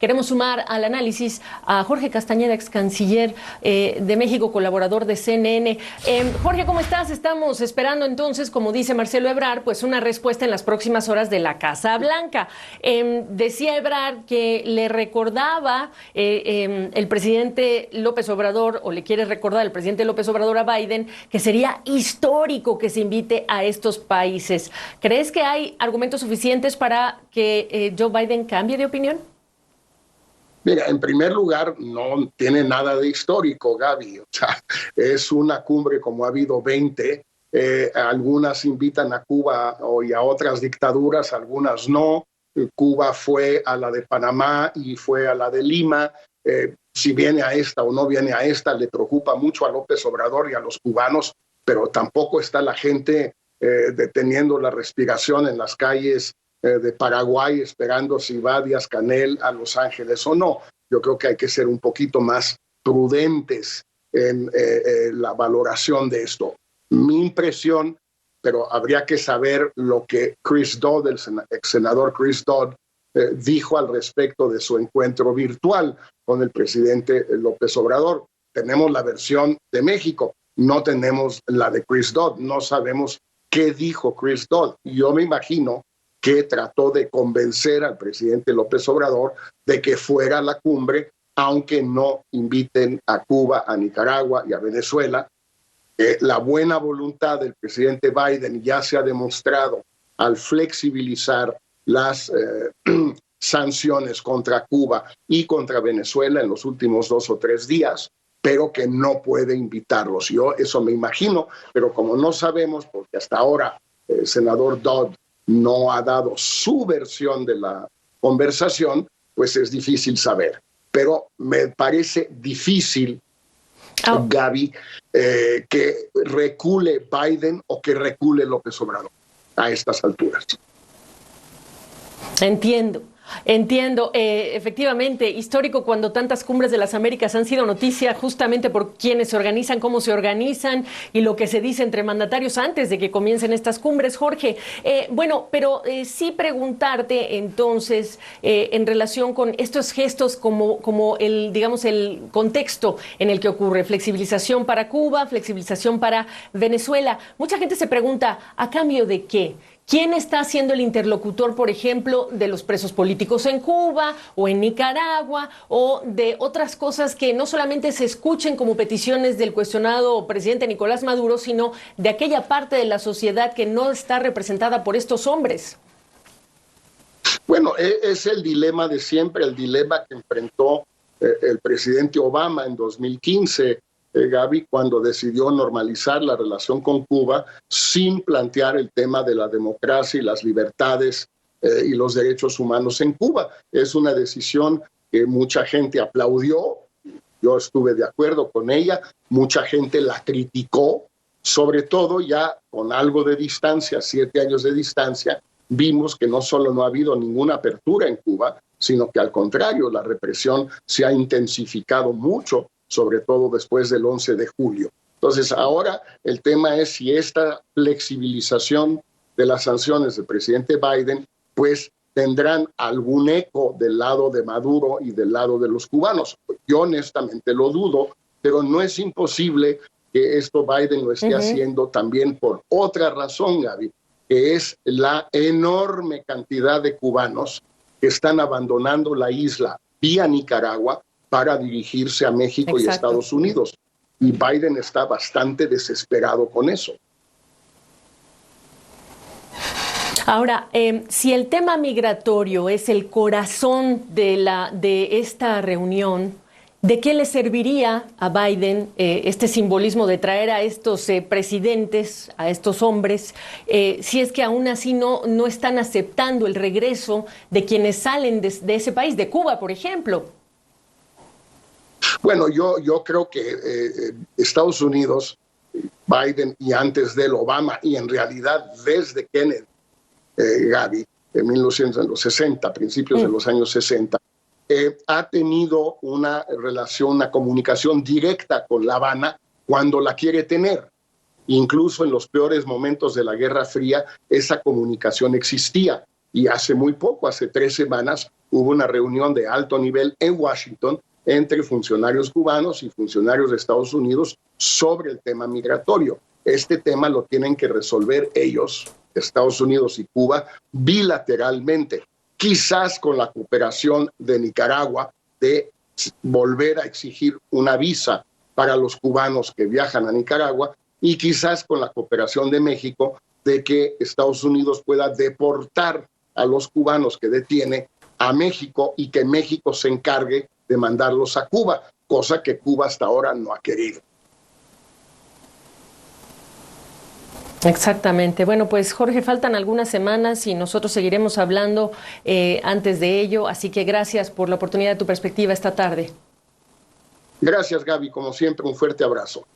Queremos sumar al análisis a Jorge Castañeda, ex canciller de México, colaborador de CNN. Jorge, ¿cómo estás? Estamos esperando entonces, como dice Marcelo Ebrard, pues una respuesta en las próximas horas de la Casa Blanca. Decía Ebrard que le recordaba el presidente López Obrador, o le quiere recordar el presidente López Obrador a Biden, que sería histórico que se invite a estos países. ¿Crees que hay argumentos suficientes para que Joe Biden cambie de opinión? Mira, en primer lugar, no tiene nada de histórico, Gaby. O sea, es una cumbre como ha habido 20. Algunas invitan a Cuba y a otras dictaduras, algunas no. Cuba fue a la de Panamá y fue a la de Lima. Si viene a esta o no viene a esta, le preocupa mucho a López Obrador y a los cubanos, pero tampoco está la gente deteniendo la respiración en las calles de Paraguay, esperando si va Díaz-Canel a Los Ángeles o no. Yo creo que hay que ser un poquito más prudentes en la valoración de esto. Mi impresión, pero habría que saber lo que Chris Dodd, el ex senador Chris Dodd, dijo al respecto de su encuentro virtual con el presidente López Obrador. Tenemos la versión de México, no tenemos la de Chris Dodd, no sabemos qué dijo Chris Dodd. Yo me imagino que trató de convencer al presidente López Obrador de que fuera a la cumbre, aunque no inviten a Cuba, a Nicaragua y a Venezuela. La buena voluntad del presidente Biden ya se ha demostrado al flexibilizar las sanciones contra Cuba y contra Venezuela en los últimos 2 o 3 días, pero que no puede invitarlos. Yo eso me imagino, pero como no sabemos, porque hasta ahora el senador Dodd no ha dado su versión de la conversación, pues es difícil saber. Pero me parece difícil, Gaby, que recule Biden o que recule López Obrador a estas alturas. Entiendo, efectivamente, histórico cuando tantas cumbres de las Américas han sido noticia justamente por quienes se organizan, cómo se organizan y lo que se dice entre mandatarios antes de que comiencen estas cumbres, Jorge. Pero sí preguntarte entonces en relación con estos gestos como el contexto en el que ocurre, flexibilización para Cuba, flexibilización para Venezuela. Mucha gente se pregunta, ¿a cambio de qué? ¿Quién está siendo el interlocutor, por ejemplo, de los presos políticos en Cuba o en Nicaragua o de otras cosas que no solamente se escuchen como peticiones del cuestionado presidente Nicolás Maduro, sino de aquella parte de la sociedad que no está representada por estos hombres? Bueno, es el dilema de siempre, el dilema que enfrentó el presidente Obama en 2015, Gaby, cuando decidió normalizar la relación con Cuba sin plantear el tema de la democracia y las libertades y los derechos humanos en Cuba. Es una decisión que mucha gente aplaudió, yo estuve de acuerdo con ella, mucha gente la criticó, sobre todo ya con algo de distancia, 7 años de distancia, vimos que no solo no ha habido ninguna apertura en Cuba, sino que al contrario, la represión se ha intensificado mucho, sobre todo después del 11 de julio. Entonces, ahora el tema es si esta flexibilización de las sanciones del presidente Biden, pues tendrán algún eco del lado de Maduro y del lado de los cubanos. Yo honestamente lo dudo, pero no es imposible que esto Biden lo esté haciendo también por otra razón, Gaby, que es la enorme cantidad de cubanos que están abandonando la isla vía Nicaragua para dirigirse a México y Estados Unidos. Y Biden está bastante desesperado con eso. Ahora, si el tema migratorio es el corazón de esta reunión, ¿de qué le serviría a Biden este simbolismo de traer a estos presidentes, a estos hombres, si es que aún así no están aceptando el regreso de quienes salen de ese país, de Cuba, por ejemplo? Bueno, yo creo que Estados Unidos, Biden y antes de él Obama, y en realidad desde Kennedy, Gaby, en 1960, principios de los años 60, ha tenido una relación, una comunicación directa con La Habana cuando la quiere tener. Incluso en los peores momentos de la Guerra Fría, esa comunicación existía. Y hace muy poco, hace 3 semanas, hubo una reunión de alto nivel en Washington entre funcionarios cubanos y funcionarios de Estados Unidos sobre el tema migratorio. Este tema lo tienen que resolver ellos, Estados Unidos y Cuba, bilateralmente, quizás con la cooperación de Nicaragua de volver a exigir una visa para los cubanos que viajan a Nicaragua y quizás con la cooperación de México de que Estados Unidos pueda deportar a los cubanos que detiene a México y que México se encargue de mandarlos a Cuba, cosa que Cuba hasta ahora no ha querido. Exactamente. Bueno, pues Jorge, faltan algunas semanas y nosotros seguiremos hablando antes de ello, así que gracias por la oportunidad de tu perspectiva esta tarde. Gracias, Gaby. Como siempre, un fuerte abrazo.